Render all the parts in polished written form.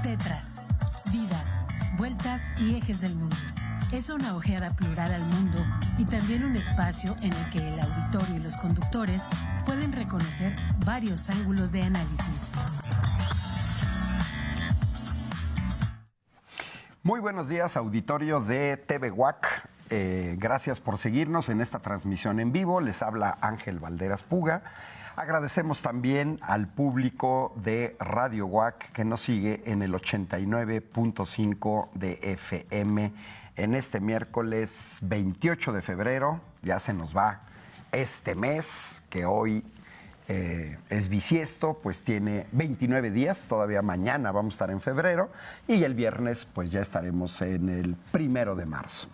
Tetras, vidas, vueltas y ejes del mundo. Es una ojeada plural al mundo y también un espacio en el que el auditorio y los conductores pueden reconocer varios ángulos de análisis. Muy buenos días, auditorio de TV UAC. Gracias por seguirnos en esta transmisión en vivo. Les habla Ángel Valderas Puga. Agradecemos también al público de Radio UAC que nos sigue en el 89.5 de FM en este miércoles 28 de febrero. Ya se nos va este mes, que hoy es bisiesto, pues tiene 29 días, todavía mañana vamos a estar en febrero y el viernes pues ya estaremos en el 1 de marzo.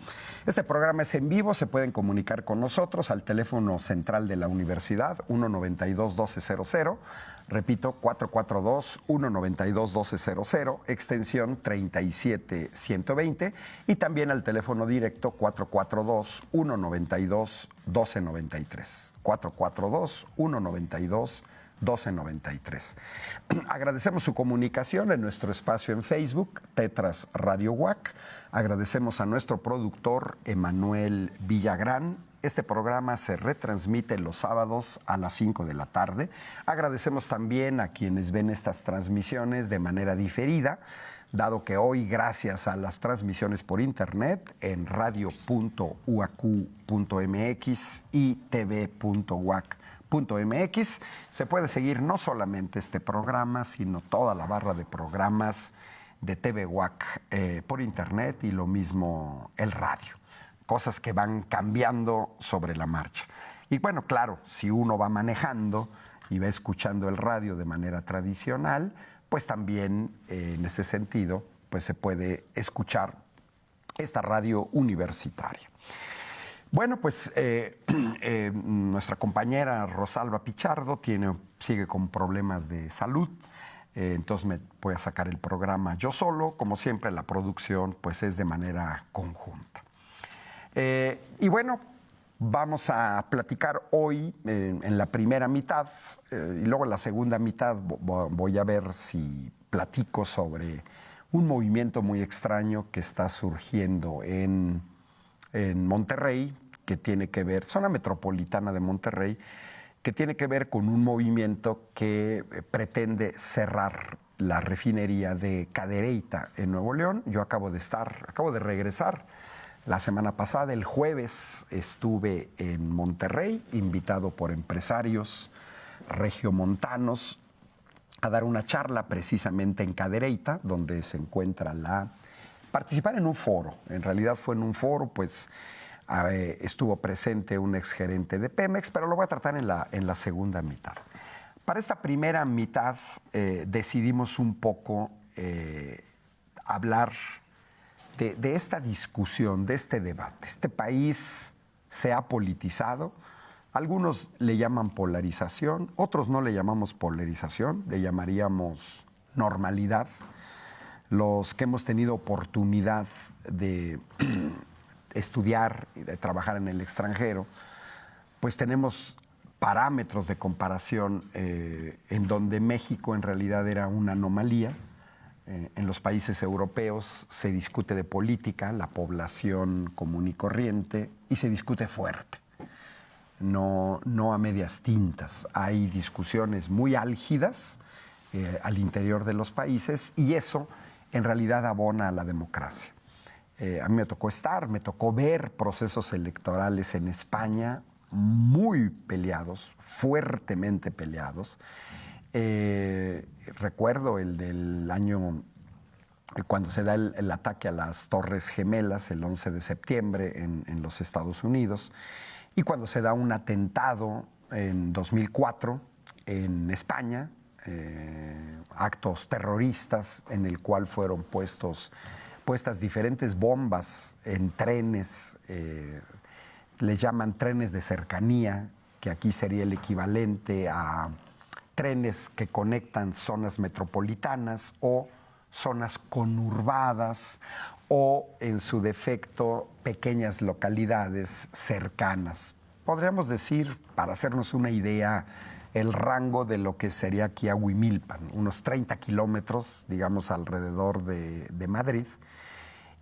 Este programa es en vivo, se pueden comunicar con nosotros al teléfono central de la universidad 192-1200, repito 442-192-1200, extensión 37120 y también al teléfono directo 442-192-1293. 442-192-1293. Agradecemos su comunicación en nuestro espacio en Facebook, Tetras Radio UAC. Agradecemos a nuestro productor, Emanuel Villagrán. Este programa se retransmite los sábados a las 5 de la tarde. Agradecemos también a quienes ven estas transmisiones de manera diferida, dado que hoy, gracias a las transmisiones por internet en radio.uac.mx y tv.uac.mx, se puede seguir no solamente este programa, sino toda la barra de programas de TV UAC por internet y lo mismo el radio. Cosas que van cambiando sobre la marcha. Y bueno, claro, si uno va manejando y va escuchando el radio de manera tradicional, pues también en ese sentido pues se puede escuchar esta radio universitaria. Bueno, pues nuestra compañera Rosalba Pichardo sigue con problemas de salud, entonces me voy a sacar el programa yo solo. Como siempre, la producción pues es de manera conjunta. Y bueno, vamos a platicar hoy en la primera mitad y luego en la segunda mitad voy a ver si platico sobre un movimiento muy extraño que está surgiendo en Monterrey, que tiene que ver, zona metropolitana de Monterrey, que tiene que ver con un movimiento que pretende cerrar la refinería de Cadereyta en Nuevo León. Yo acabo de regresar. La semana pasada, el jueves, estuve en Monterrey, invitado por empresarios regiomontanos a dar una charla precisamente en Cadereyta, donde se encuentra participar en un foro. En realidad fue en un foro, pues estuvo presente un exgerente de Pemex, pero lo voy a tratar en la segunda mitad. Para esta primera mitad decidimos un poco hablar de esta discusión, de este debate. Este país se ha politizado. Algunos le llaman polarización, otros no le llamamos polarización, le llamaríamos normalidad. Los que hemos tenido oportunidad de estudiar y de trabajar en el extranjero, pues tenemos parámetros de comparación en donde México en realidad era una anomalía. En los países europeos se discute de política, la población común y corriente, y se discute fuerte, no a medias tintas. Hay discusiones muy álgidas al interior de los países y eso en realidad abona a la democracia. A mí me tocó ver procesos electorales en España muy peleados, fuertemente peleados. Recuerdo el del año, cuando se da el ataque a las Torres Gemelas, el 11 de septiembre en los Estados Unidos, y cuando se da un atentado en 2004 en España, actos terroristas en el cual fueron puestas diferentes bombas en trenes, les llaman trenes de cercanía, que aquí sería el equivalente a trenes que conectan zonas metropolitanas o zonas conurbadas o, en su defecto, pequeñas localidades cercanas. Podríamos decir, para hacernos una idea el rango de lo que sería aquí Ahuimilpan, unos 30 kilómetros, digamos, alrededor de Madrid.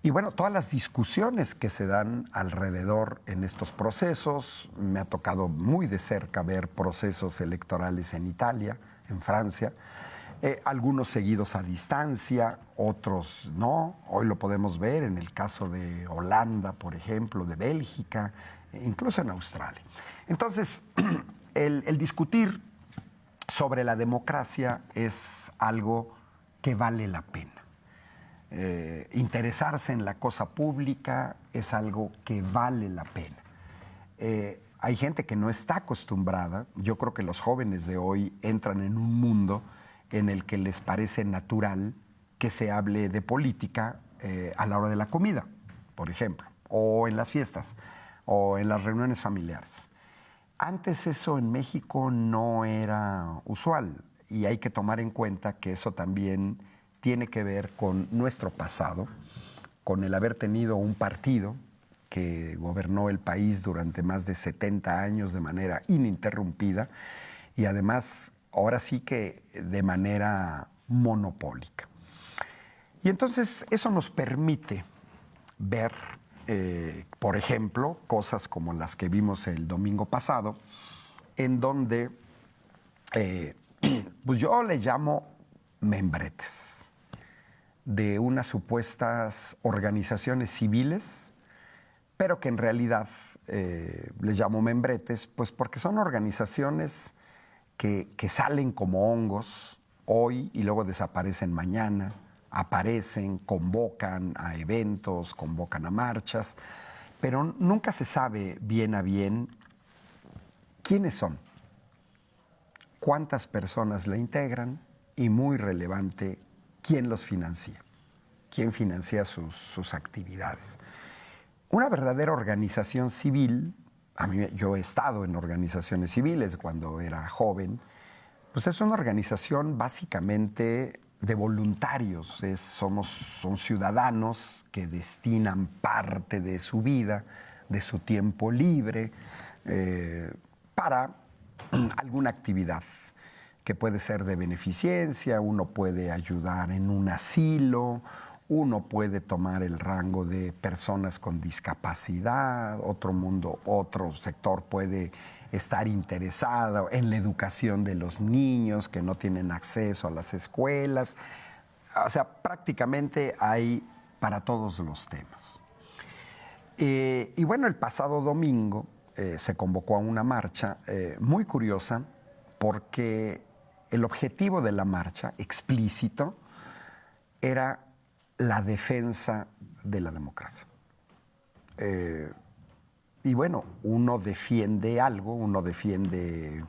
Y bueno, todas las discusiones que se dan alrededor en estos procesos, me ha tocado muy de cerca ver procesos electorales en Italia, en Francia, algunos seguidos a distancia, otros no. Hoy lo podemos ver en el caso de Holanda, por ejemplo, de Bélgica, incluso en Australia. Entonces, el discutir sobre la democracia es algo que vale la pena. Interesarse en la cosa pública es algo que vale la pena. Hay gente que no está acostumbrada. Yo creo que los jóvenes de hoy entran en un mundo en el que les parece natural que se hable de política a la hora de la comida, por ejemplo, o en las fiestas, o en las reuniones familiares. Antes eso en México no era usual, y hay que tomar en cuenta que eso también tiene que ver con nuestro pasado, con el haber tenido un partido que gobernó el país durante más de 70 años de manera ininterrumpida y además ahora sí que de manera monopólica. Y entonces eso nos permite ver, por ejemplo, cosas como las que vimos el domingo pasado, en donde pues yo le llamo membretes de unas supuestas organizaciones civiles, pero que en realidad les llamo membretes, pues porque son organizaciones que salen como hongos hoy y luego desaparecen mañana, aparecen, convocan a eventos, convocan a marchas, pero nunca se sabe bien a bien quiénes son, cuántas personas la integran y, muy relevante, quién los financia, quién financia sus actividades. Una verdadera organización civil, yo he estado en organizaciones civiles cuando era joven, pues es una organización básicamente de voluntarios, son ciudadanos que destinan parte de su vida, de su tiempo libre, para alguna actividad que puede ser de beneficencia. Uno puede ayudar en un asilo, uno puede tomar el rango de personas con discapacidad, otro sector puede estar interesado en la educación de los niños que no tienen acceso a las escuelas. O sea, prácticamente hay para todos los temas. Y bueno, el pasado domingo se convocó a una marcha muy curiosa, porque el objetivo de la marcha, explícito, era la defensa de la democracia. Y bueno, uno defiende algo, uno defiende,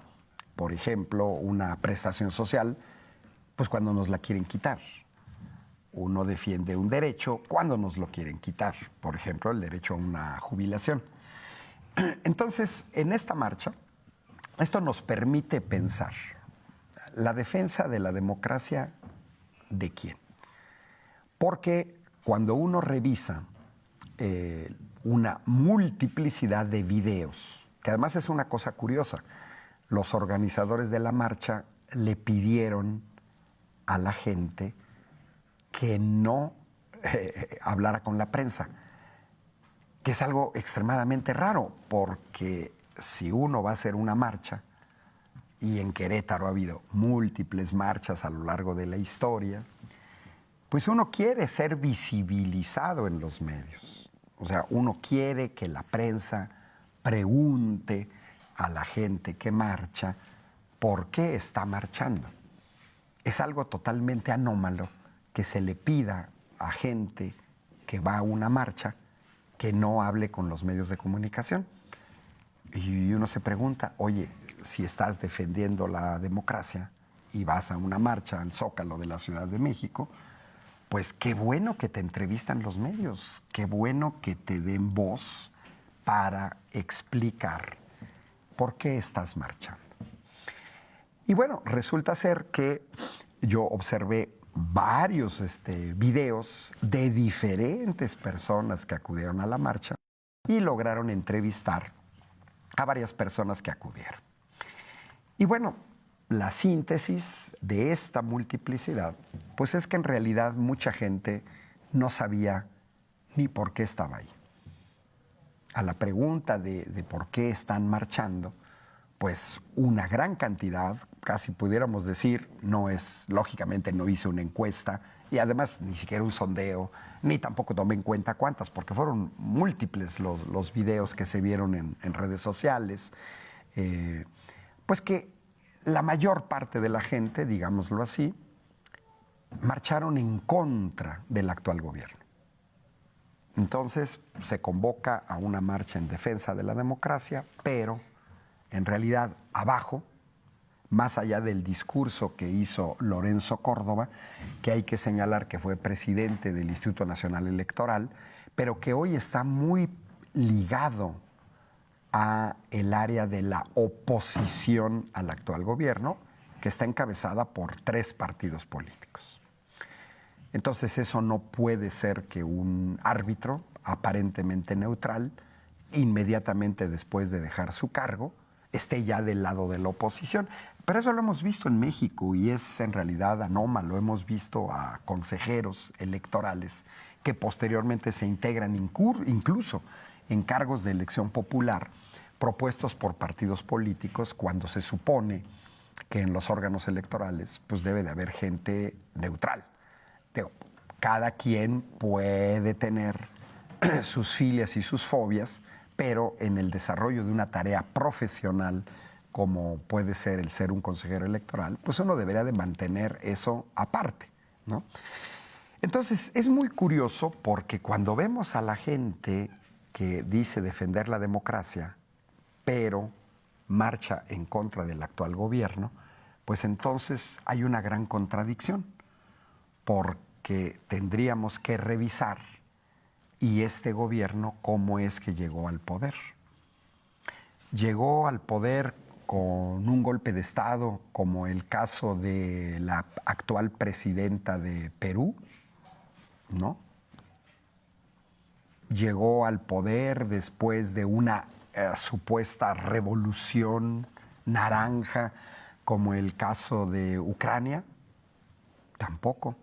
por ejemplo, una prestación social, pues cuando nos la quieren quitar. Uno defiende un derecho cuando nos lo quieren quitar, por ejemplo, el derecho a una jubilación. Entonces, en esta marcha, esto nos permite pensar, la defensa de la democracia, ¿de quién? Porque cuando uno revisa una multiplicidad de videos, que además es una cosa curiosa, los organizadores de la marcha le pidieron a la gente que no hablara con la prensa, que es algo extremadamente raro, porque si uno va a hacer una marcha, y en Querétaro ha habido múltiples marchas a lo largo de la historia, pues uno quiere ser visibilizado en los medios. O sea, uno quiere que la prensa pregunte a la gente que marcha por qué está marchando. Es algo totalmente anómalo que se le pida a gente que va a una marcha que no hable con los medios de comunicación. Y uno se pregunta, oye, si estás defendiendo la democracia y vas a una marcha al Zócalo de la Ciudad de México, pues qué bueno que te entrevistan los medios, qué bueno que te den voz para explicar por qué estás marchando. Y bueno, resulta ser que yo observé varios videos de diferentes personas que acudieron a la marcha y lograron entrevistar a varias personas que acudieron. Y bueno, la síntesis de esta multiplicidad, pues es que en realidad mucha gente no sabía ni por qué estaba ahí. A la pregunta de por qué están marchando, pues una gran cantidad, casi pudiéramos decir, lógicamente no hice una encuesta y además ni siquiera un sondeo, ni tampoco tomé en cuenta cuántas, porque fueron múltiples los videos que se vieron en redes sociales, pues que la mayor parte de la gente, digámoslo así, marcharon en contra del actual gobierno. Entonces se convoca a una marcha en defensa de la democracia, pero en realidad abajo, más allá del discurso que hizo Lorenzo Córdoba, que hay que señalar que fue presidente del Instituto Nacional Electoral, pero que hoy está muy ligado a el área de la oposición al actual gobierno, que está encabezada por 3 partidos políticos. Entonces eso no puede ser que un árbitro aparentemente neutral, inmediatamente después de dejar su cargo, esté ya del lado de la oposición. Pero eso lo hemos visto en México y es en realidad anómalo. Hemos visto a consejeros electorales que posteriormente se integran incluso en cargos de elección popular propuestos por partidos políticos cuando se supone que en los órganos electorales pues debe de haber gente neutral. Cada quien puede tener sus filias y sus fobias, pero en el desarrollo de una tarea profesional como puede ser el ser un consejero electoral, pues uno debería de mantener eso aparte, ¿no? Entonces, es muy curioso porque cuando vemos a la gente que dice defender la democracia, pero marcha en contra del actual gobierno, pues entonces hay una gran contradicción, porque tendríamos que revisar y este gobierno cómo es que llegó al poder. Llegó al poder con un golpe de Estado, como el caso de la actual presidenta de Perú, ¿no? Llegó al poder después de una supuesta revolución naranja, como el caso de Ucrania, tampoco.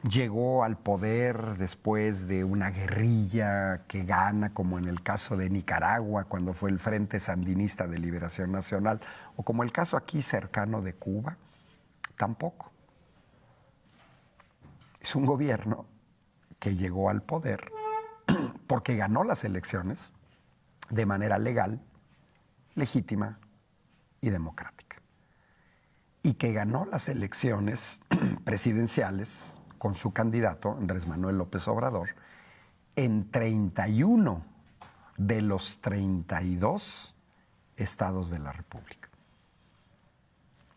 Llegó al poder después de una guerrilla que gana, como en el caso de Nicaragua, cuando fue el Frente Sandinista de Liberación Nacional, o como el caso aquí cercano de Cuba, tampoco. Es un gobierno que llegó al poder porque ganó las elecciones de manera legal, legítima y democrática. Y que ganó las elecciones presidenciales con su candidato, Andrés Manuel López Obrador, en 31 de los 32 estados de la República.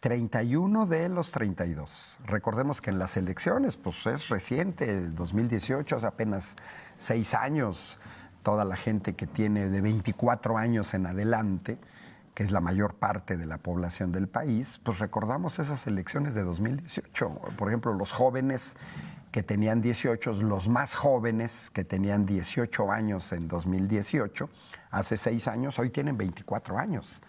31 de los 32. Recordemos que en las elecciones, pues es reciente, el 2018, hace apenas 6 años, toda la gente que tiene de 24 años en adelante, que es la mayor parte de la población del país, pues recordamos esas elecciones de 2018. Por ejemplo, los jóvenes que tenían 18, los más jóvenes que tenían 18 años en 2018, hace 6 años, hoy tienen 24 años.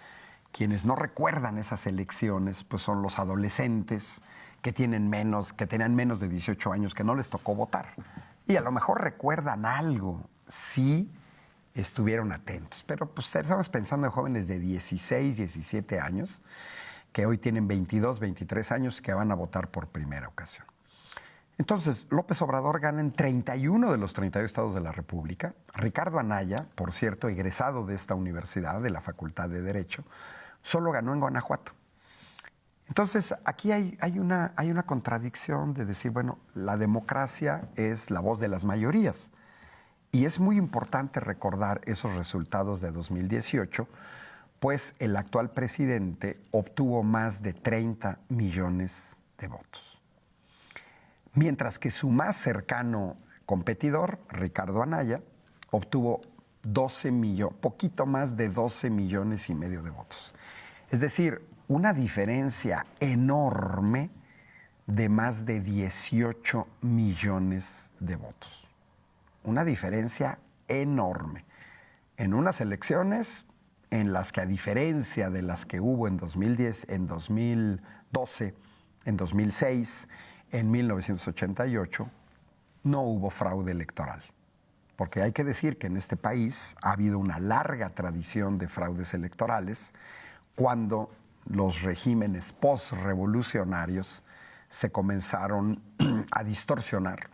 Quienes no recuerdan esas elecciones, pues son los adolescentes que tenían menos de 18 años, que no les tocó votar. Y a lo mejor recuerdan algo, sí, estuvieron atentos. Pero pues estamos pensando en jóvenes de 16, 17 años, que hoy tienen 22, 23 años, que van a votar por primera ocasión. Entonces, López Obrador gana en 31 de los 32 estados de la República. Ricardo Anaya, por cierto, egresado de esta universidad, de la Facultad de Derecho, solo ganó en Guanajuato. Entonces, aquí hay una contradicción de decir, bueno, la democracia es la voz de las mayorías. Y es muy importante recordar esos resultados de 2018, pues el actual presidente obtuvo más de 30 millones de votos. Mientras que su más cercano competidor, Ricardo Anaya, obtuvo poquito más de 12 millones y medio de votos. Es decir, una diferencia enorme de más de 18 millones de votos. Una diferencia enorme. En unas elecciones en las que, a diferencia de las que hubo en 2010, en 2012, en 2006, en 1988, no hubo fraude electoral. Porque hay que decir que en este país ha habido una larga tradición de fraudes electorales cuando los regímenes post-revolucionarios se comenzaron a distorsionar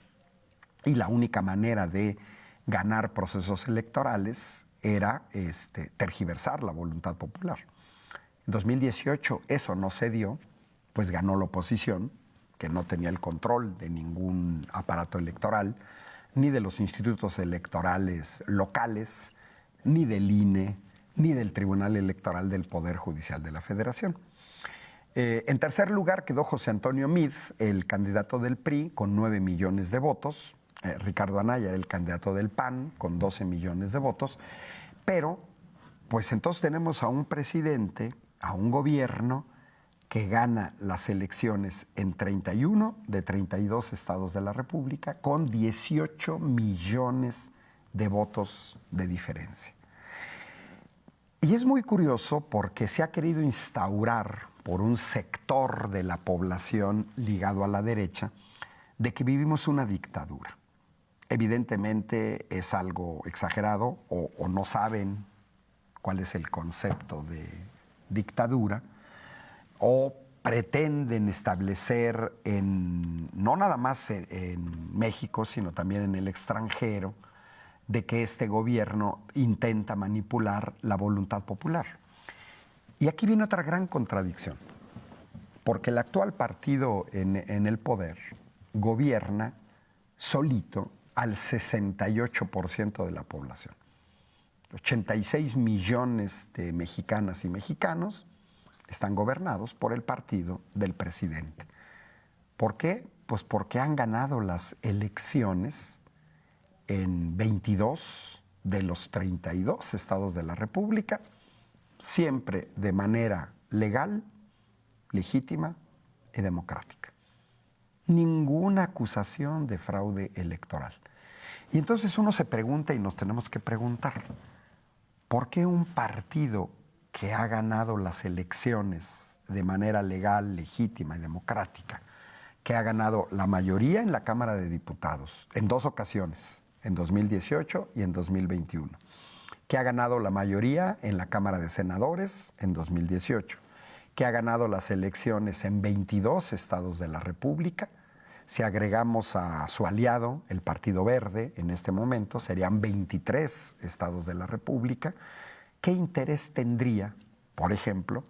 y la única manera de ganar procesos electorales era tergiversar la voluntad popular. En 2018 eso no se dio, pues ganó la oposición, que no tenía el control de ningún aparato electoral, ni de los institutos electorales locales, ni del INE, ni del Tribunal Electoral del Poder Judicial de la Federación. En tercer lugar quedó José Antonio Meade, el candidato del PRI, con 9 millones de votos. Ricardo Anaya era el candidato del PAN, con 12 millones de votos. Pero, pues entonces tenemos a un presidente, a un gobierno que gana las elecciones en 31 de 32 estados de la República con 18 millones de votos de diferencia. Y es muy curioso porque se ha querido instaurar por un sector de la población ligado a la derecha de que vivimos una dictadura. Evidentemente es algo exagerado o no saben cuál es el concepto de dictadura, o pretenden establecer no nada más en México, sino también en el extranjero, de que este gobierno intenta manipular la voluntad popular. Y aquí viene otra gran contradicción, porque el actual partido en el poder gobierna solito al 68% de la población. 86 millones de mexicanas y mexicanos están gobernados por el partido del presidente. ¿Por qué? Pues porque han ganado las elecciones en 22 de los 32 estados de la República, siempre de manera legal, legítima y democrática. Ninguna acusación de fraude electoral. Y entonces uno se pregunta y nos tenemos que preguntar, ¿por qué un partido que ha ganado las elecciones de manera legal, legítima y democrática, que ha ganado la mayoría en la Cámara de Diputados en 2 ocasiones, en 2018 y en 2021, que ha ganado la mayoría en la Cámara de Senadores en 2018, que ha ganado las elecciones en 22 estados de la República? Si agregamos a su aliado, el Partido Verde, en este momento serían 23 estados de la República. ¿Qué interés tendría, por ejemplo,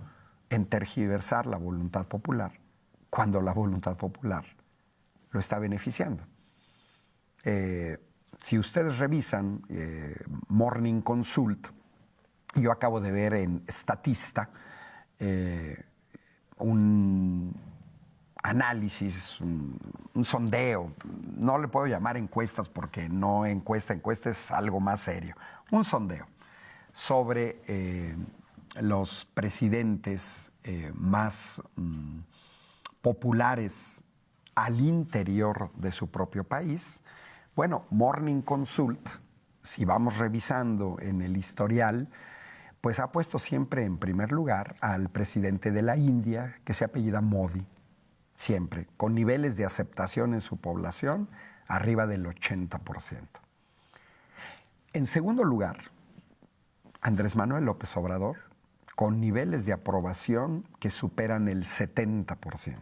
en tergiversar la voluntad popular cuando la voluntad popular lo está beneficiando? Si ustedes revisan Morning Consult, yo acabo de ver en Statista un análisis, un sondeo, no le puedo llamar encuestas porque no encuesta es algo más serio, un sondeo sobre los presidentes más populares al interior de su propio país. Bueno, Morning Consult, si vamos revisando en el historial, pues ha puesto siempre en primer lugar al presidente de la India, que se apellida Modi, siempre, con niveles de aceptación en su población arriba del 80%. En segundo lugar, Andrés Manuel López Obrador, con niveles de aprobación que superan el 70%.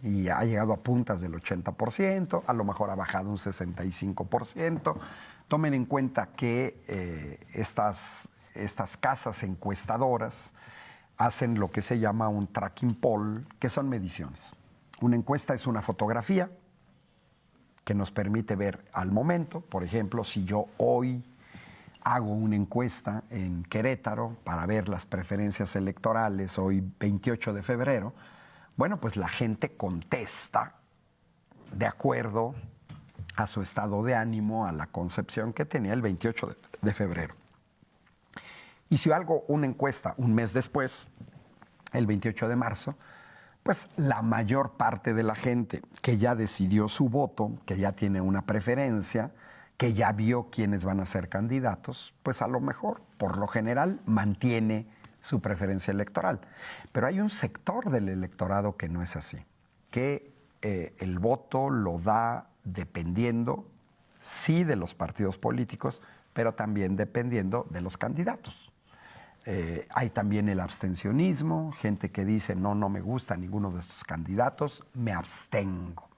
Y ha llegado a puntas del 80%, a lo mejor ha bajado un 65%. Tomen en cuenta que estas casas encuestadoras hacen lo que se llama un tracking poll, que son mediciones. Una encuesta es una fotografía que nos permite ver al momento. Por ejemplo, si yo hoy hago una encuesta en Querétaro para ver las preferencias electorales, hoy 28 de febrero, bueno, pues la gente contesta de acuerdo a su estado de ánimo, a la concepción que tenía el 28 de febrero. Y si hago una encuesta un mes después, el 28 de marzo, pues la mayor parte de la gente que ya decidió su voto, que ya tiene una preferencia, que ya vio quiénes van a ser candidatos, pues a lo mejor, por lo general, mantiene su preferencia electoral. Pero hay un sector del electorado que no es así, que el voto lo da dependiendo, sí, de los partidos políticos, pero también dependiendo de los candidatos. Hay también el abstencionismo, gente que dice, no me gusta ninguno de estos candidatos, me abstengo.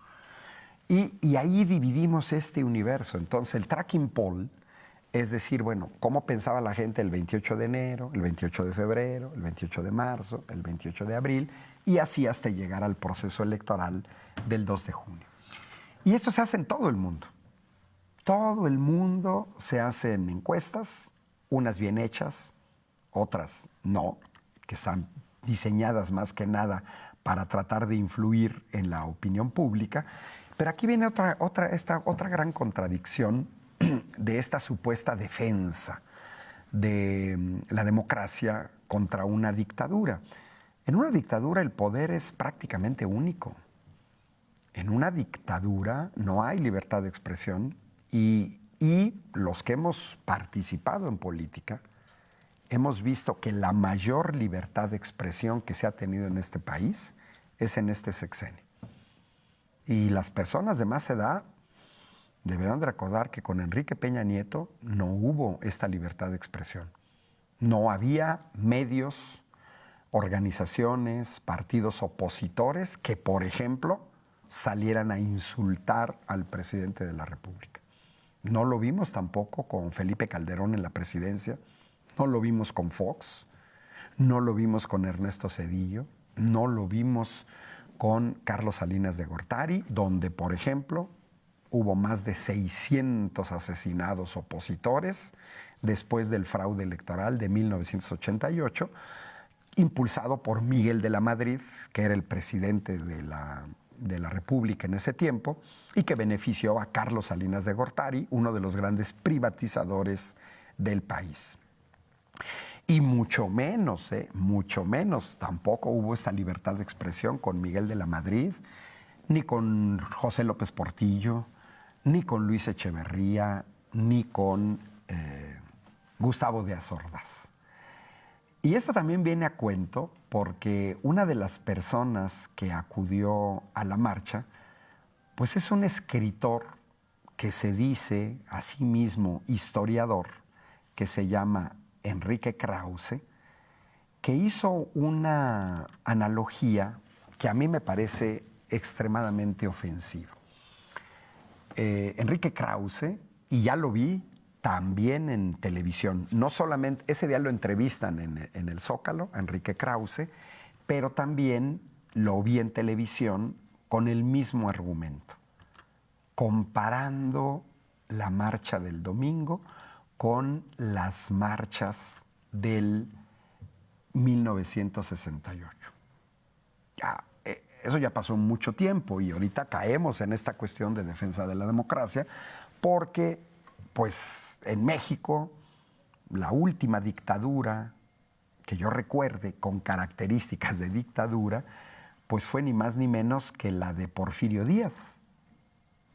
Y ahí dividimos este universo. Entonces, el tracking poll es decir, bueno, cómo pensaba la gente el 28 de enero, el 28 de febrero, el 28 de marzo, el 28 de abril, y así hasta llegar al proceso electoral del 2 de junio. Y esto se hace en todo el mundo. Todo el mundo se hacen encuestas, unas bien hechas, otras no, que están diseñadas más que nada para tratar de influir en la opinión pública. Pero aquí viene otra gran contradicción de esta supuesta defensa de la democracia contra una dictadura. En una dictadura el poder es prácticamente único. En una dictadura no hay libertad de expresión y los que hemos participado en política hemos visto que la mayor libertad de expresión que se ha tenido en este país es en este sexenio. Y las personas de más edad deberán de recordar que con Enrique Peña Nieto no hubo esta libertad de expresión. No había medios, organizaciones, partidos opositores que, por ejemplo, salieran a insultar al presidente de la República. No lo vimos tampoco con Felipe Calderón en la presidencia, no lo vimos con Fox, no lo vimos con Ernesto Zedillo, no lo vimos con Carlos Salinas de Gortari, donde, por ejemplo, hubo más de 600 asesinados opositores después del fraude electoral de 1988, impulsado por Miguel de la Madrid, que era el presidente de la República en ese tiempo, y que benefició a Carlos Salinas de Gortari, uno de los grandes privatizadores del país. Y mucho menos, tampoco hubo esta libertad de expresión con Miguel de la Madrid, ni con José López Portillo, ni con Luis Echeverría, ni con Gustavo Díaz Ordaz. Y esto también viene a cuento porque una de las personas que acudió a la marcha, pues es un escritor que se dice a sí mismo historiador, que se llama Enrique Krause, que hizo una analogía que a mí me parece extremadamente ofensiva. Enrique Krause, y ya lo vi también en televisión, no solamente, ese día lo entrevistan en el Zócalo, a Enrique Krause, pero también lo vi en televisión con el mismo argumento, comparando la marcha del domingo con las marchas del 1968. Eso ya pasó mucho tiempo y ahorita caemos en esta cuestión de defensa de la democracia porque, pues, en México, la última dictadura que yo recuerde con características de dictadura, pues fue ni más ni menos que la de Porfirio Díaz.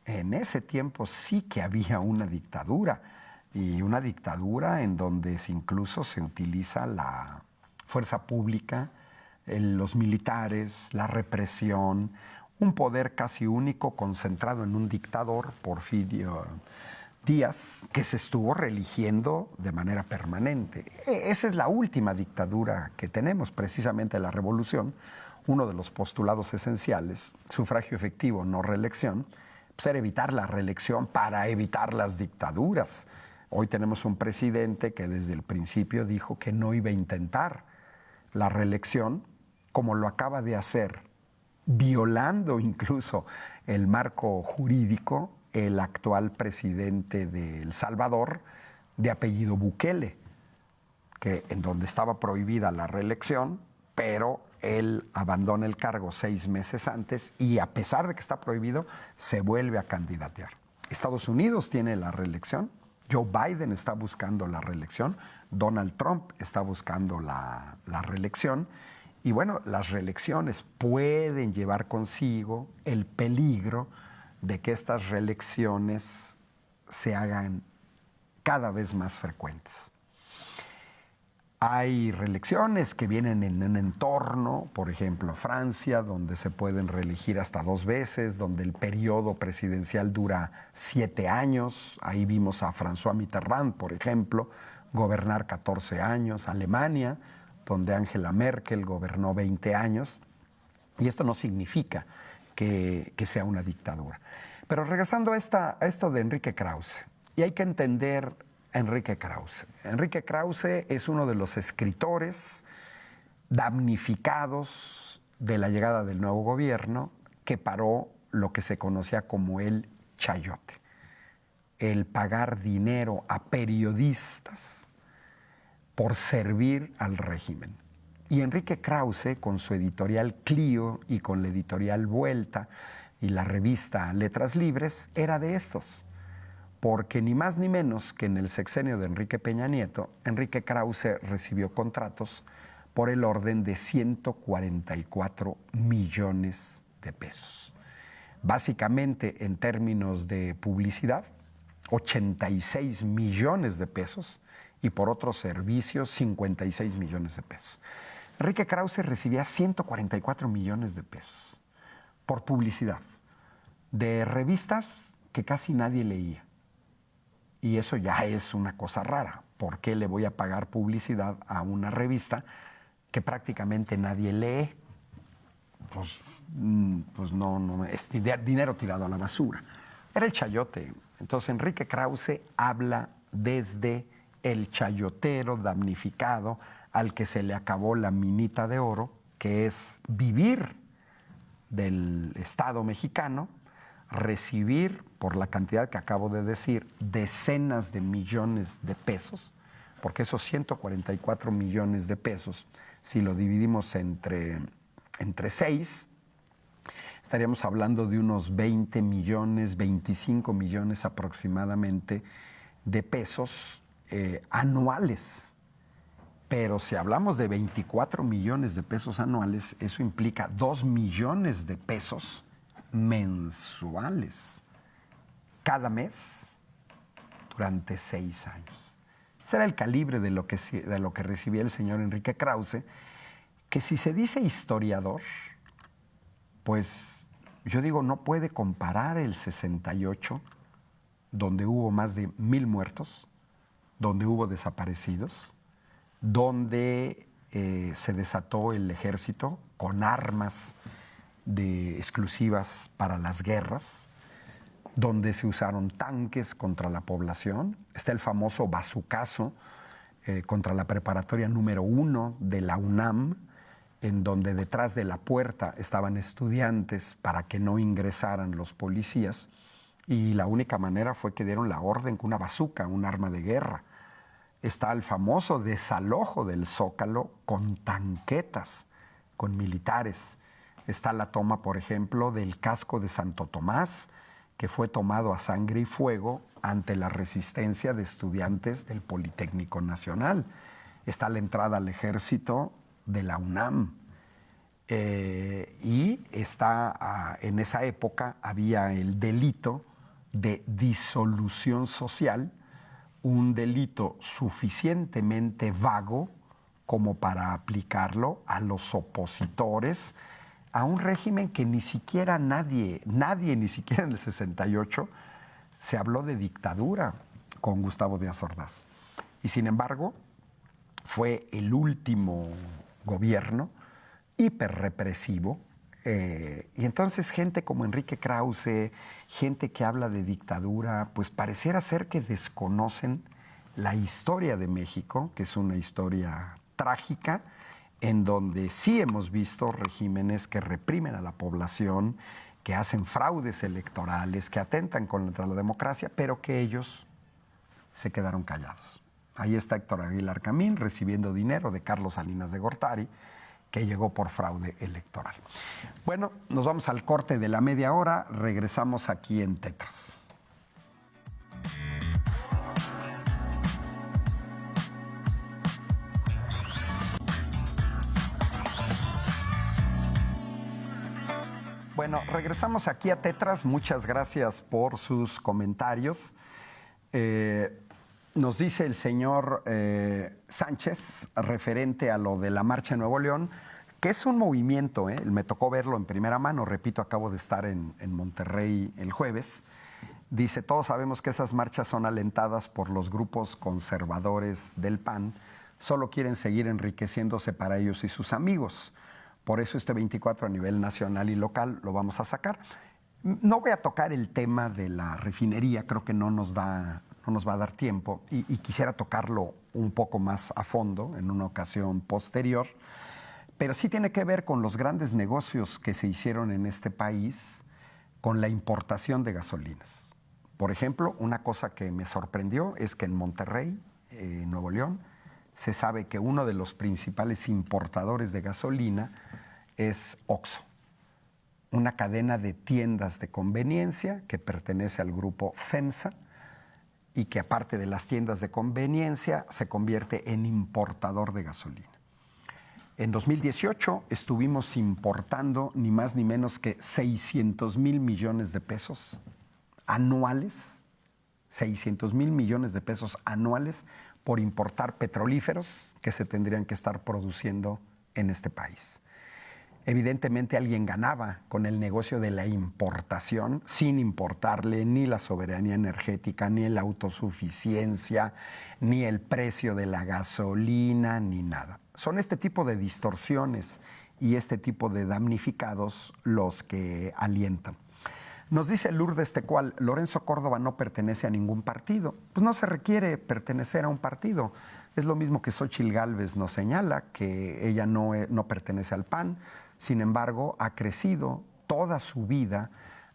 En ese tiempo sí que había una dictadura, y una dictadura en donde incluso se utiliza la fuerza pública, los militares, la represión, un poder casi único concentrado en un dictador, Porfirio Díaz, que se estuvo reeligiendo de manera permanente. Esa es la última dictadura que tenemos, precisamente la revolución. Uno de los postulados esenciales, sufragio efectivo, no reelección, pues era evitar la reelección para evitar las dictaduras. Hoy tenemos un presidente que desde el principio dijo que no iba a intentar la reelección, como lo acaba de hacer, violando incluso el marco jurídico, el actual presidente de El Salvador, de apellido Bukele, que en donde estaba prohibida la reelección, pero él abandona el cargo 6 meses antes y a pesar de que está prohibido, se vuelve a candidatear. Estados Unidos tiene la reelección, Joe Biden está buscando la reelección, Donald Trump está buscando la reelección. Y bueno, las reelecciones pueden llevar consigo el peligro de que estas reelecciones se hagan cada vez más frecuentes. Hay reelecciones que vienen en un entorno, por ejemplo, Francia, donde se pueden reelegir hasta 2 veces, donde el periodo presidencial dura 7 años. Ahí vimos a François Mitterrand, por ejemplo, gobernar 14 años. Alemania, donde Angela Merkel gobernó 20 años. Y esto no significa que sea una dictadura. Pero regresando a esto de Enrique Krause, y hay que entender a Enrique Krause. Enrique Krause es uno de los escritores damnificados de la llegada del nuevo gobierno que paró lo que se conocía como el chayote, el pagar dinero a periodistas por servir al régimen. Y Enrique Krause, con su editorial Clio y con la editorial Vuelta y la revista Letras Libres, era de estos. Porque ni más ni menos que en el sexenio de Enrique Peña Nieto, Enrique Krause recibió contratos por el orden de 144 millones de pesos. Básicamente, en términos de publicidad, 86 millones de pesos y por otros servicios, 56 millones de pesos. Enrique Krause recibía 144 millones de pesos por publicidad de revistas que casi nadie leía. Y eso ya es una cosa rara. ¿Por qué le voy a pagar publicidad a una revista que prácticamente nadie lee? Pues no, es dinero tirado a la basura. Era el chayote. Entonces Enrique Krause habla desde el chayotero damnificado al que se le acabó la minita de oro, que es vivir del Estado mexicano, recibir, por la cantidad que acabo de decir, decenas de millones de pesos, porque esos 144 millones de pesos, si lo dividimos entre 6, estaríamos hablando de unos 20 millones, 25 millones aproximadamente de pesos anuales. Pero si hablamos de 24 millones de pesos anuales, eso implica 2 millones de pesos mensuales cada mes durante 6 años. Ese era el calibre de lo que recibía el señor Enrique Krause, que si se dice historiador, pues yo digo, no puede comparar el 68, donde hubo más de 1,000 muertos, donde hubo desaparecidos, donde se desató el ejército con armas exclusivas para las guerras, donde se usaron tanques contra la población. Está el famoso bazucazo contra la preparatoria número 1 de la UNAM, en donde detrás de la puerta estaban estudiantes para que no ingresaran los policías, y la única manera fue que dieron la orden con una bazuca, un arma de guerra. Está el famoso desalojo del Zócalo con tanquetas, con militares. Está la toma, por ejemplo, del casco de Santo Tomás, que fue tomado a sangre y fuego ante la resistencia de estudiantes del Politécnico Nacional. Está la entrada al ejército de la UNAM. Y en esa época había el delito de disolución social, un delito suficientemente vago como para aplicarlo a los opositores a un régimen que ni siquiera nadie, ni siquiera en el 68, se habló de dictadura con Gustavo Díaz Ordaz. Y sin embargo, fue el último gobierno hiperrepresivo. Y entonces gente como Enrique Krause, gente que habla de dictadura, pues pareciera ser que desconocen la historia de México, que es una historia trágica, en donde sí hemos visto regímenes que reprimen a la población, que hacen fraudes electorales, que atentan contra la democracia, pero que ellos se quedaron callados. Ahí está Héctor Aguilar Camín recibiendo dinero de Carlos Salinas de Gortari, que llegó por fraude electoral. Bueno, nos vamos al corte de la media hora, regresamos aquí en Tetras. Bueno, regresamos aquí a Tetras. Muchas gracias por sus comentarios. Nos dice el señor Sánchez, referente a lo de la Marcha en Nuevo León, que es un movimiento, me tocó verlo en primera mano, repito, acabo de estar en Monterrey el jueves. Dice, todos sabemos que esas marchas son alentadas por los grupos conservadores del PAN, solo quieren seguir enriqueciéndose para ellos y sus amigos. Por eso este 24 a nivel nacional y local lo vamos a sacar. No voy a tocar el tema de la refinería, creo que no nos va a dar tiempo y quisiera tocarlo un poco más a fondo en una ocasión posterior, pero sí tiene que ver con los grandes negocios que se hicieron en este país con la importación de gasolinas. Por ejemplo, una cosa que me sorprendió es que en Monterrey, Nuevo León, se sabe que uno de los principales importadores de gasolina es Oxxo, una cadena de tiendas de conveniencia que pertenece al grupo FEMSA y que aparte de las tiendas de conveniencia se convierte en importador de gasolina. En 2018 estuvimos importando ni más ni menos que 600,000 millones de pesos anuales, 600,000 millones de pesos anuales por importar petrolíferos que se tendrían que estar produciendo en este país. Evidentemente alguien ganaba con el negocio de la importación sin importarle ni la soberanía energética, ni la autosuficiencia, ni el precio de la gasolina, ni nada. Son este tipo de distorsiones y este tipo de damnificados los que alientan. Nos dice Lourdes Tecual, Lorenzo Córdoba no pertenece a ningún partido. Pues no se requiere pertenecer a un partido. Es lo mismo que Xóchitl Gálvez nos señala, que ella no pertenece al PAN. Sin embargo, ha crecido toda su vida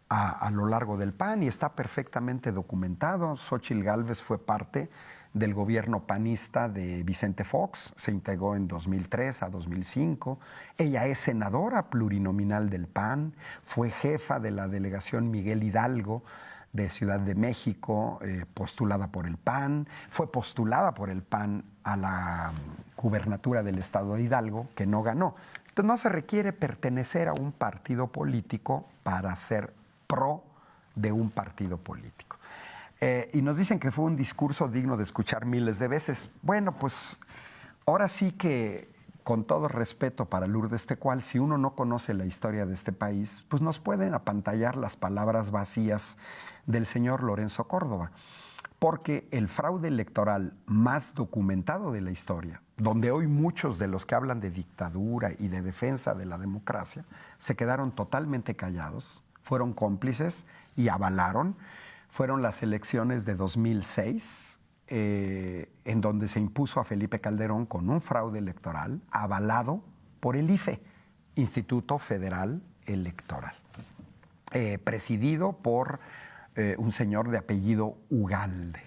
a lo largo del PAN y está perfectamente documentado. Xóchitl Gálvez fue parte del gobierno panista de Vicente Fox, se integró en 2003 a 2005. Ella es senadora plurinominal del PAN, fue jefa de la delegación Miguel Hidalgo de Ciudad de México, postulada por el PAN, fue postulada por el PAN a la gubernatura del estado de Hidalgo, que no ganó. Entonces no se requiere pertenecer a un partido político para ser pro de un partido político. Y nos dicen que fue un discurso digno de escuchar miles de veces. Bueno, pues ahora sí que, con todo respeto para Lourdes Tecual, si uno no conoce la historia de este país, pues nos pueden apantallar las palabras vacías del señor Lorenzo Córdoba. Porque el fraude electoral más documentado de la historia, donde hoy muchos de los que hablan de dictadura y de defensa de la democracia se quedaron totalmente callados, fueron cómplices y avalaron, fueron las elecciones de 2006, en donde se impuso a Felipe Calderón con un fraude electoral avalado por el IFE, Instituto Federal Electoral, presidido por un señor de apellido Ugalde.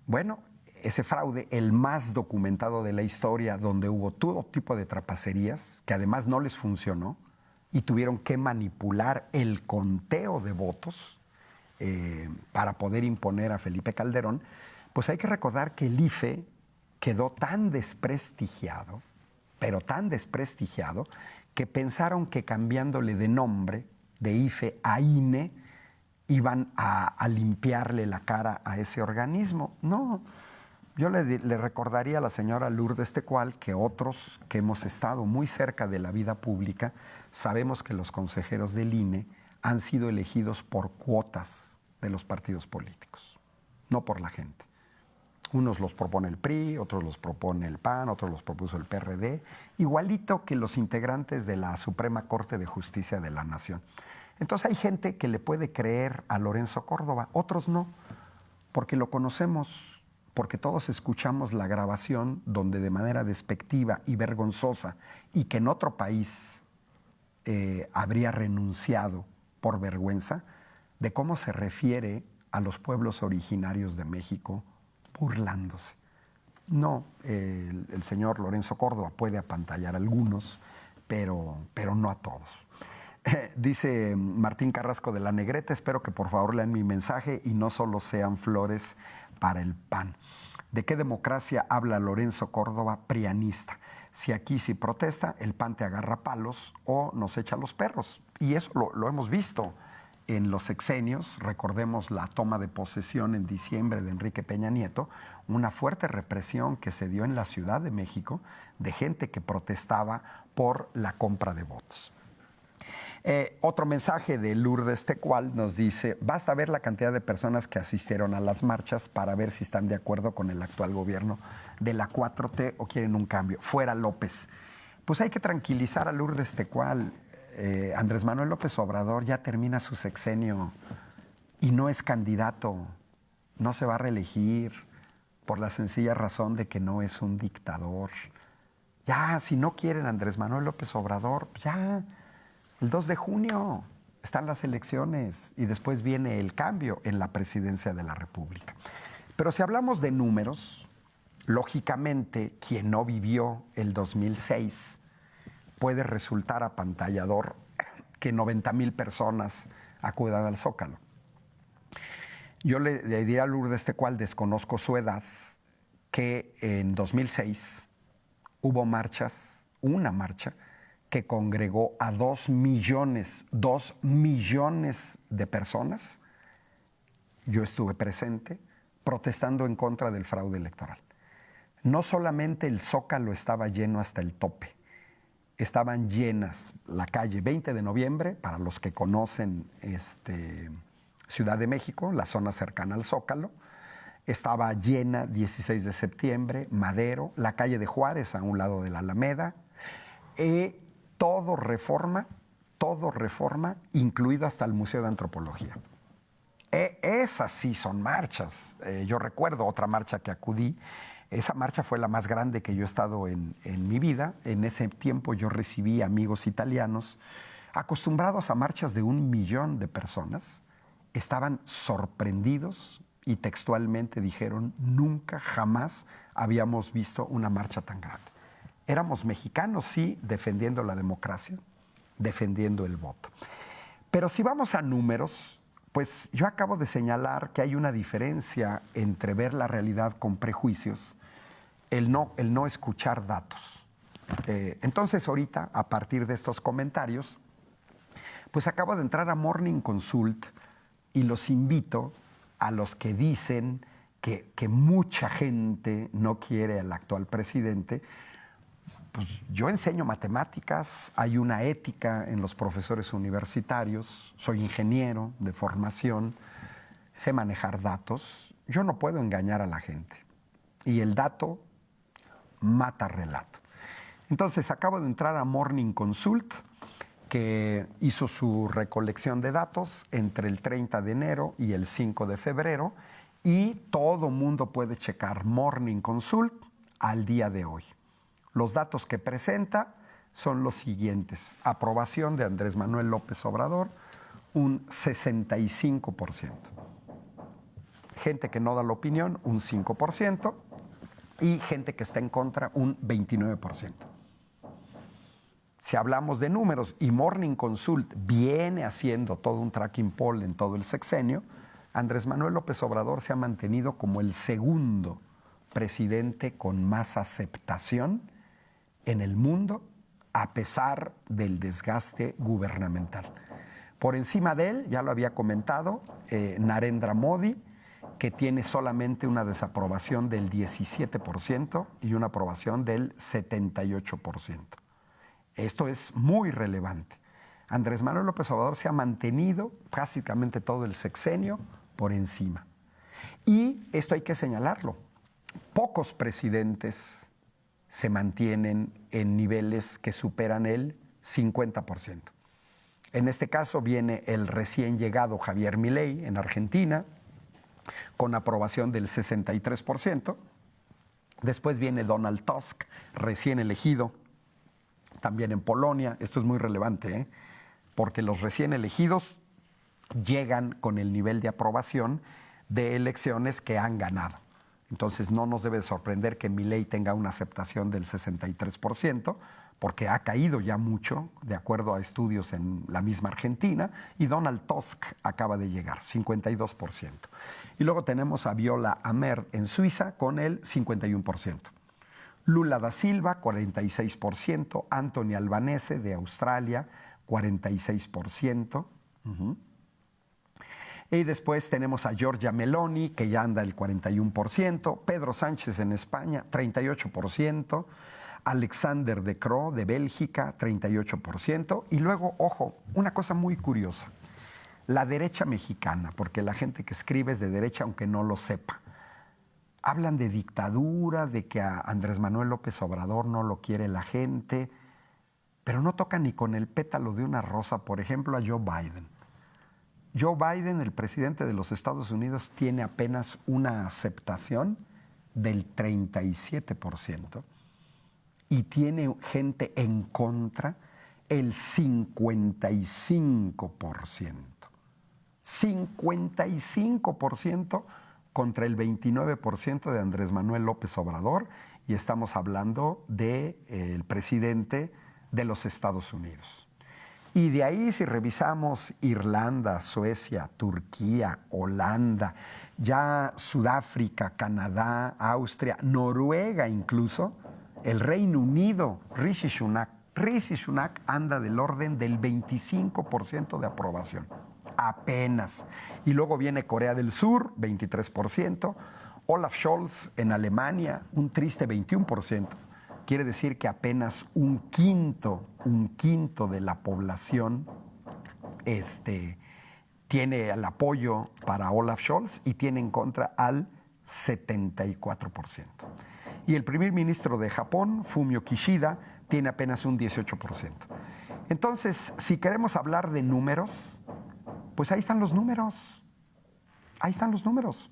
Bueno, ese fraude, el más documentado de la historia, donde hubo todo tipo de trapacerías, que además no les funcionó, y tuvieron que manipular el conteo de votos para poder imponer a Felipe Calderón, pues hay que recordar que el IFE quedó tan desprestigiado, pero tan desprestigiado, que pensaron que cambiándole de nombre, de IFE a INE, iban a limpiarle la cara a ese organismo. No, yo le recordaría a la señora Lourdes Tecual que otros que hemos estado muy cerca de la vida pública sabemos que los consejeros del INE han sido elegidos por cuotas de los partidos políticos, no por la gente. Unos los propone el PRI, otros los propone el PAN, otros los propuso el PRD, igualito que los integrantes de la Suprema Corte de Justicia de la Nación. Entonces hay gente que le puede creer a Lorenzo Córdoba, otros no, porque lo conocemos, porque todos escuchamos la grabación donde de manera despectiva y vergonzosa, y que en otro país habría renunciado por vergüenza, de cómo se refiere a los pueblos originarios de México burlándose. No, el señor Lorenzo Córdoba puede apantallar a algunos, pero no a todos. Dice Martín Carrasco de la Negreta, espero que por favor lean mi mensaje y no solo sean flores para el PAN. ¿De qué democracia habla Lorenzo Córdoba, prianista? Si aquí sí protesta, el PAN te agarra palos o nos echa los perros. Y eso lo hemos visto en los sexenios, recordemos la toma de posesión en diciembre de Enrique Peña Nieto, una fuerte represión que se dio en la Ciudad de México de gente que protestaba por la compra de votos. Otro mensaje de Lourdes Tecual nos dice: basta ver la cantidad de personas que asistieron a las marchas para ver si están de acuerdo con el actual gobierno de la 4T o quieren un cambio. Fuera López. Pues hay que tranquilizar a Lourdes Tecual. Andrés Manuel López Obrador ya termina su sexenio y no es candidato, no se va a reelegir por la sencilla razón de que no es un dictador. Ya, si no quieren a Andrés Manuel López Obrador, pues ya, el 2 de junio están las elecciones y después viene el cambio en la presidencia de la República. Pero si hablamos de números, lógicamente quien no vivió el 2006 puede resultar apantallador que 90,000 personas acudan al Zócalo. Yo le diría a Lourdes Tecual, desconozco su edad, que en 2006 hubo marchas, una marcha, que congregó a 2 millones de personas. Yo estuve presente protestando en contra del fraude electoral. No solamente el Zócalo estaba lleno hasta el tope, estaban llenas la calle 20 de noviembre, para los que conocen Ciudad de México, la zona cercana al Zócalo. Estaba llena 16 de septiembre, Madero, la calle de Juárez a un lado de la Alameda. Todo Reforma, incluido hasta el Museo de Antropología. Esas sí son marchas. Yo recuerdo otra marcha que acudí. Esa marcha fue la más grande que yo he estado en mi vida. En ese tiempo yo recibí amigos italianos acostumbrados a marchas de 1 millón de personas. Estaban sorprendidos y textualmente dijeron: nunca, jamás habíamos visto una marcha tan grande. Éramos mexicanos, sí, defendiendo la democracia, defendiendo el voto. Pero si vamos a números, pues yo acabo de señalar que hay una diferencia entre ver la realidad con prejuicios, el no escuchar datos. Entonces ahorita, a partir de estos comentarios, pues acabo de entrar a Morning Consult y los invito a los que dicen que mucha gente no quiere al actual presidente. Pues yo enseño matemáticas, hay una ética en los profesores universitarios, soy ingeniero de formación, sé manejar datos, yo no puedo engañar a la gente. Y el dato mata relato. Entonces acabo de entrar a Morning Consult, que hizo su recolección de datos entre el 30 de enero y el 5 de febrero, y todo mundo puede checar Morning Consult al día de hoy. Los datos que presenta son los siguientes: aprobación de Andrés Manuel López Obrador, un 65%. Gente que no da la opinión, un 5%. Y gente que está en contra, un 29%. Si hablamos de números, y Morning Consult viene haciendo todo un tracking poll en todo el sexenio, Andrés Manuel López Obrador se ha mantenido como el segundo presidente con más aceptación en el mundo, a pesar del desgaste gubernamental. Por encima de él, ya lo había comentado, Narendra Modi, que tiene solamente una desaprobación del 17% y una aprobación del 78%. Esto es muy relevante. Andrés Manuel López Obrador se ha mantenido prácticamente todo el sexenio por encima. Y esto hay que señalarlo. Pocos presidentes se mantienen en niveles que superan el 50%. En este caso viene el recién llegado Javier Milei en Argentina, con aprobación del 63%. Después viene Donald Tusk, recién elegido, también en Polonia. Esto es muy relevante, porque los recién elegidos llegan con el nivel de aprobación de elecciones que han ganado. Entonces no nos debe sorprender que Milei tenga una aceptación del 63%, porque ha caído ya mucho, de acuerdo a estudios en la misma Argentina, y Donald Tusk acaba de llegar, 52%. Y luego tenemos a Viola Amher en Suiza con el 51%. Lula da Silva, 46%. Anthony Albanese de Australia, 46%. Y después tenemos a Giorgia Meloni, que ya anda el 41%, Pedro Sánchez en España, 38%, Alexander De Croo de Bélgica, 38%, y luego, ojo, una cosa muy curiosa, la derecha mexicana, porque la gente que escribe es de derecha aunque no lo sepa. Hablan de dictadura, de que a Andrés Manuel López Obrador no lo quiere la gente, pero no tocan ni con el pétalo de una rosa, por ejemplo, a Joe Biden. Joe Biden, el presidente de los Estados Unidos, tiene apenas una aceptación del 37% y tiene gente en contra el 55%. 55% contra el 29% de Andrés Manuel López Obrador, y estamos hablando del presidente de los Estados Unidos. Y de ahí, si revisamos Irlanda, Suecia, Turquía, Holanda, ya Sudáfrica, Canadá, Austria, Noruega incluso, el Reino Unido, Rishi Sunak anda del orden del 25% de aprobación, apenas. Y luego viene Corea del Sur, 23%, Olaf Scholz en Alemania, un triste 21%. Quiere decir que apenas un quinto de la población tiene el apoyo para Olaf Scholz y tiene en contra al 74%. Y el primer ministro de Japón, Fumio Kishida, tiene apenas un 18%. Entonces, si queremos hablar de números, pues ahí están los números. Ahí están los números.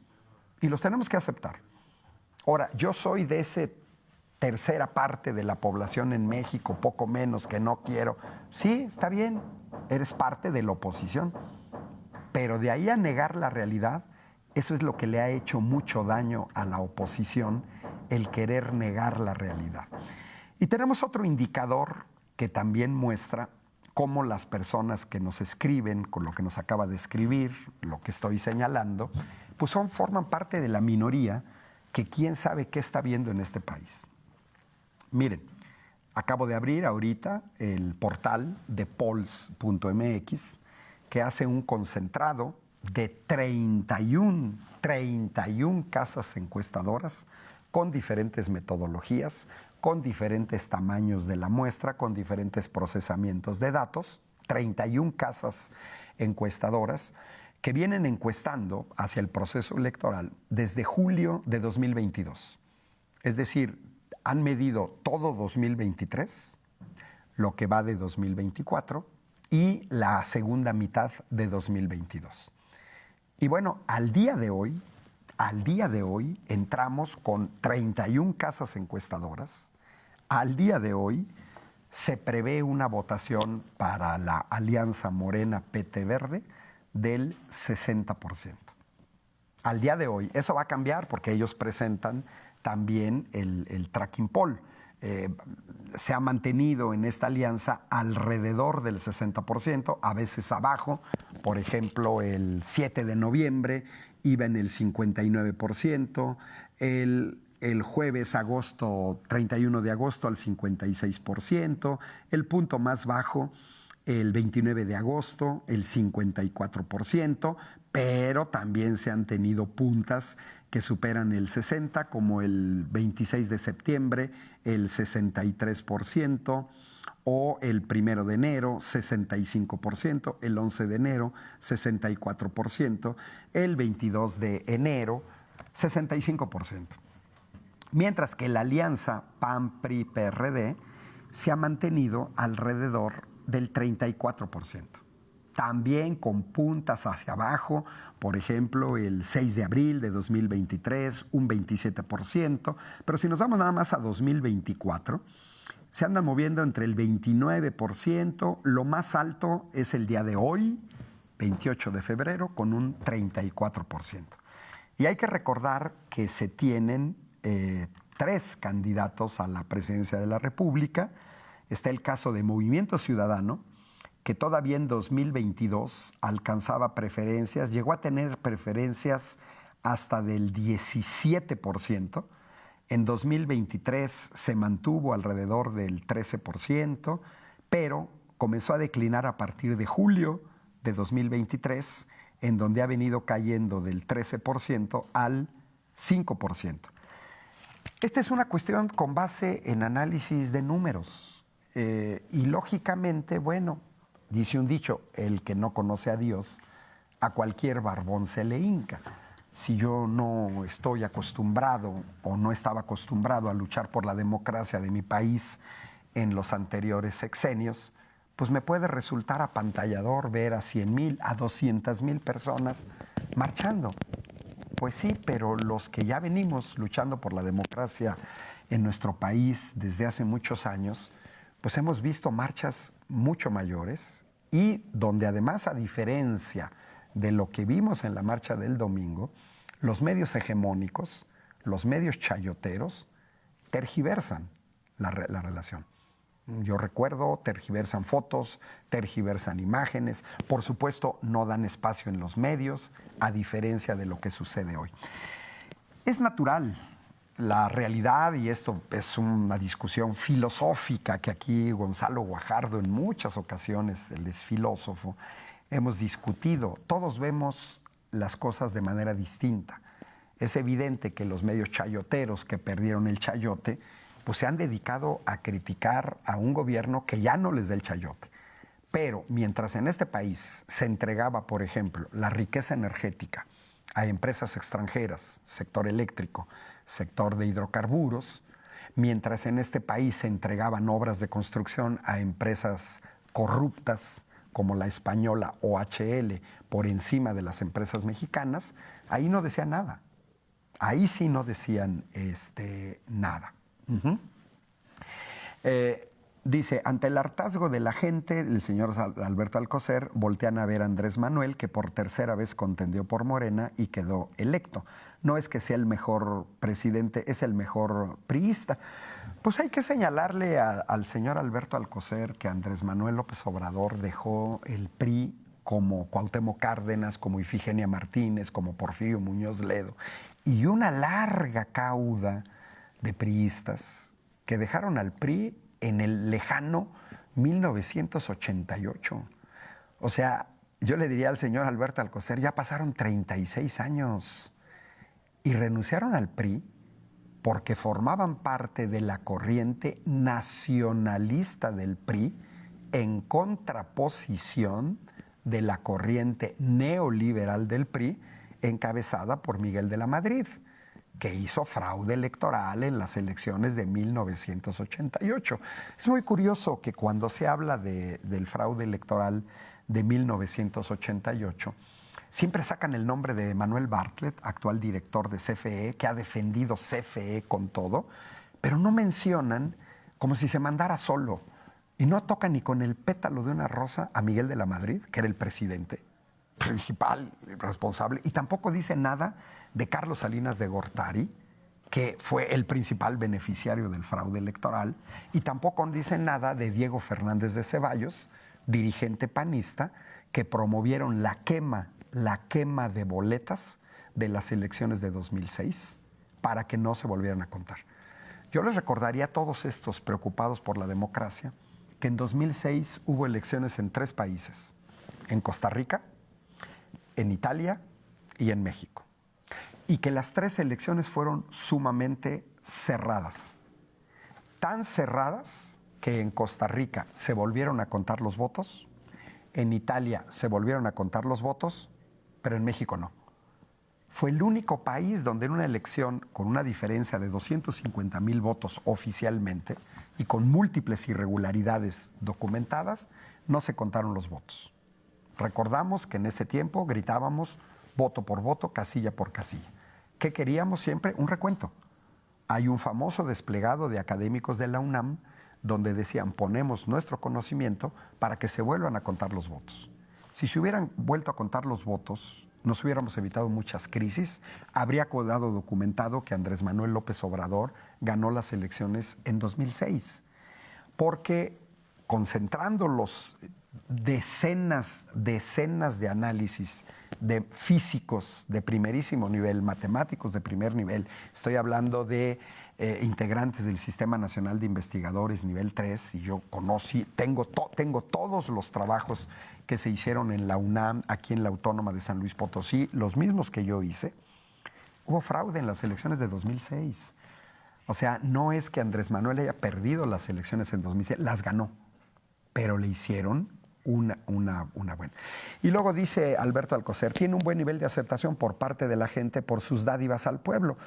Y los tenemos que aceptar. Ahora, yo soy de ese tercera parte de la población en México, poco menos, que no quiero. Sí, está bien, eres parte de la oposición, pero de ahí a negar la realidad, eso es lo que le ha hecho mucho daño a la oposición, el querer negar la realidad. Y tenemos otro indicador que también muestra cómo las personas que nos escriben, con lo que nos acaba de escribir, lo que estoy señalando, pues forman parte de la minoría que quién sabe qué está viendo en este país. Miren, acabo de abrir ahorita el portal de polls.mx, que hace un concentrado de 31 casas encuestadoras con diferentes metodologías, con diferentes tamaños de la muestra, con diferentes procesamientos de datos, 31 casas encuestadoras que vienen encuestando hacia el proceso electoral desde julio de 2022. Es decir, han medido todo 2023, lo que va de 2024 y la segunda mitad de 2022. Y bueno, al día de hoy entramos con 31 casas encuestadoras. Al día de hoy se prevé una votación para la Alianza Morena-PT Verde del 60%. Al día de hoy, eso va a cambiar porque ellos presentan también el tracking poll. Se ha mantenido en esta alianza alrededor del 60%, a veces abajo. Por ejemplo, el 7 de noviembre iba en el 59%, el jueves 31 de agosto al 56%, el punto más bajo el 29 de agosto, el 54%, pero también se han tenido puntas que superan el 60%, como el 26 de septiembre, el 63%, o el 1 de enero, 65%, el 11 de enero, 64%, el 22 de enero, 65%. Mientras que la alianza PAN-PRI-PRD se ha mantenido alrededor del 34%. También con puntas hacia abajo, por ejemplo, el 6 de abril de 2023, un 27%, pero si nos vamos nada más a 2024, se andan moviendo entre el 29%, lo más alto es el día de hoy, 28 de febrero, con un 34%. Y hay que recordar que se tienen 3 candidatos a la presidencia de la República. Está el caso de Movimiento Ciudadano, que todavía en 2022 alcanzaba preferencias, llegó a tener preferencias hasta del 17%. En 2023 se mantuvo alrededor del 13%, pero comenzó a declinar a partir de julio de 2023 en donde ha venido cayendo del 13% al 5%. Esta es una cuestión con base en análisis de números. Y lógicamente, bueno, dice un dicho, el que no conoce a Dios, a cualquier barbón se le hinca. Si yo no estoy acostumbrado o no estaba acostumbrado a luchar por la democracia de mi país en los anteriores sexenios, pues me puede resultar apantallador ver a 100,000, a 200,000 personas marchando. Pues sí, pero los que ya venimos luchando por la democracia en nuestro país desde hace muchos años, pues hemos visto marchas mucho mayores y donde además, a diferencia de lo que vimos en la marcha del domingo, los medios hegemónicos, los medios chayoteros, tergiversan la relación. Yo recuerdo, tergiversan fotos, tergiversan imágenes, por supuesto no dan espacio en los medios, a diferencia de lo que sucede hoy. Es natural la realidad, y esto es una discusión filosófica que aquí Gonzalo Guajardo en muchas ocasiones, él es filósofo, hemos discutido. Todos vemos las cosas de manera distinta. Es evidente que los medios chayoteros que perdieron el chayote, pues se han dedicado a criticar a un gobierno que ya no les da el chayote. Pero mientras en este país se entregaba, por ejemplo, la riqueza energética a empresas extranjeras, sector eléctrico, sector de hidrocarburos, mientras en este país se entregaban obras de construcción a empresas corruptas como la española OHL por encima de las empresas mexicanas, ahí no decían nada. Ahí sí no decían nada. Dice, ante el hartazgo de la gente, el señor Alberto Alcocer, voltean a ver a Andrés Manuel, que por tercera vez contendió por Morena y quedó electo. No es que sea el mejor presidente, es el mejor priista. Pues hay que señalarle al señor Alberto Alcocer que Andrés Manuel López Obrador dejó el PRI como Cuauhtémoc Cárdenas, como Ifigenia Martínez, como Porfirio Muñoz Ledo, y una larga cauda de priistas que dejaron al PRI en el lejano 1988. O sea, yo le diría al señor Alberto Alcocer, ya pasaron 36 años y renunciaron al PRI porque formaban parte de la corriente nacionalista del PRI en contraposición de la corriente neoliberal del PRI encabezada por Miguel de la Madrid, que hizo fraude electoral en las elecciones de 1988. Es muy curioso que cuando se habla del fraude electoral de 1988, siempre sacan el nombre de Manuel Bartlett, actual director de CFE, que ha defendido CFE con todo, pero no mencionan como si se mandara solo. Y no tocan ni con el pétalo de una rosa a Miguel de la Madrid, que era el presidente principal, responsable, y tampoco dice nada de Carlos Salinas de Gortari, que fue el principal beneficiario del fraude electoral, y tampoco dice nada de Diego Fernández de Ceballos, dirigente panista, que promovieron la quema de boletas de las elecciones de 2006 para que no se volvieran a contar. Yo les recordaría a todos estos preocupados por la democracia que en 2006 hubo elecciones en 3 países, en Costa Rica, en Italia y en México. Y que las 3 elecciones fueron sumamente cerradas. Tan cerradas que en Costa Rica se volvieron a contar los votos, en Italia se volvieron a contar los votos, pero en México no. Fue el único país donde en una elección con una diferencia de 250,000 votos oficialmente y con múltiples irregularidades documentadas, no se contaron los votos. Recordamos que en ese tiempo gritábamos voto por voto, casilla por casilla. ¿Qué queríamos siempre? Un recuento. Hay un famoso desplegado de académicos de la UNAM donde decían, ponemos nuestro conocimiento para que se vuelvan a contar los votos. Si se hubieran vuelto a contar los votos, nos hubiéramos evitado muchas crisis. Habría quedado documentado que Andrés Manuel López Obrador ganó las elecciones en 2006, porque concentrando los decenas de análisis de físicos de primerísimo nivel, matemáticos de primer nivel, estoy hablando de integrantes del Sistema Nacional de Investigadores nivel 3, y yo tengo todos los trabajos que se hicieron en la UNAM, aquí en la Autónoma de San Luis Potosí, los mismos que yo hice, hubo fraude en las elecciones de 2006. O sea, no es que Andrés Manuel haya perdido las elecciones en 2006, las ganó, pero le hicieron una buena. Y luego dice Alberto Alcocer, tiene un buen nivel de aceptación por parte de la gente por sus dádivas al pueblo.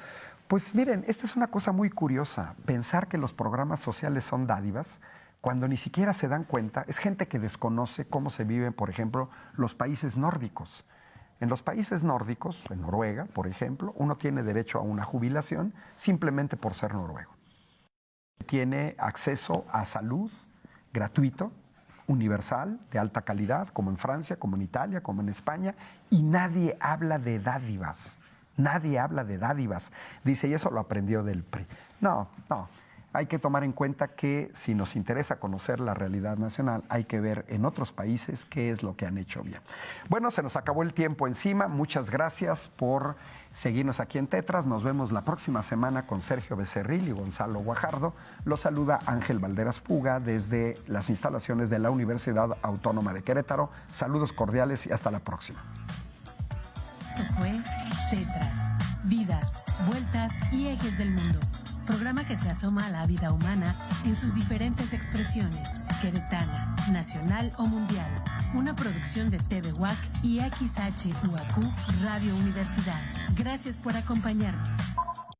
Pues miren, esta es una cosa muy curiosa, pensar que los programas sociales son dádivas cuando ni siquiera se dan cuenta, es gente que desconoce cómo se viven, por ejemplo, los países nórdicos. En los países nórdicos, en Noruega, por ejemplo, uno tiene derecho a una jubilación simplemente por ser noruego. Tiene acceso a salud gratuito, universal, de alta calidad, como en Francia, como en Italia, como en España, y nadie habla de dádivas. Nadie habla de dádivas. Dice, y eso lo aprendió del PRI. No. Hay que tomar en cuenta que si nos interesa conocer la realidad nacional, hay que ver en otros países qué es lo que han hecho bien. Bueno, se nos acabó el tiempo encima. Muchas gracias por seguirnos aquí en Tetras. Nos vemos la próxima semana con Sergio Becerril y Gonzalo Guajardo. Los saluda Ángel Valderas Puga desde las instalaciones de la Universidad Autónoma de Querétaro. Saludos cordiales y hasta la próxima. Esto fue Tetras, vidas, vueltas y ejes del mundo. Programa que se asoma a la vida humana en sus diferentes expresiones, queretana, nacional o mundial. Una producción de TV UAC y XHUAQ Radio Universidad. Gracias por acompañarnos.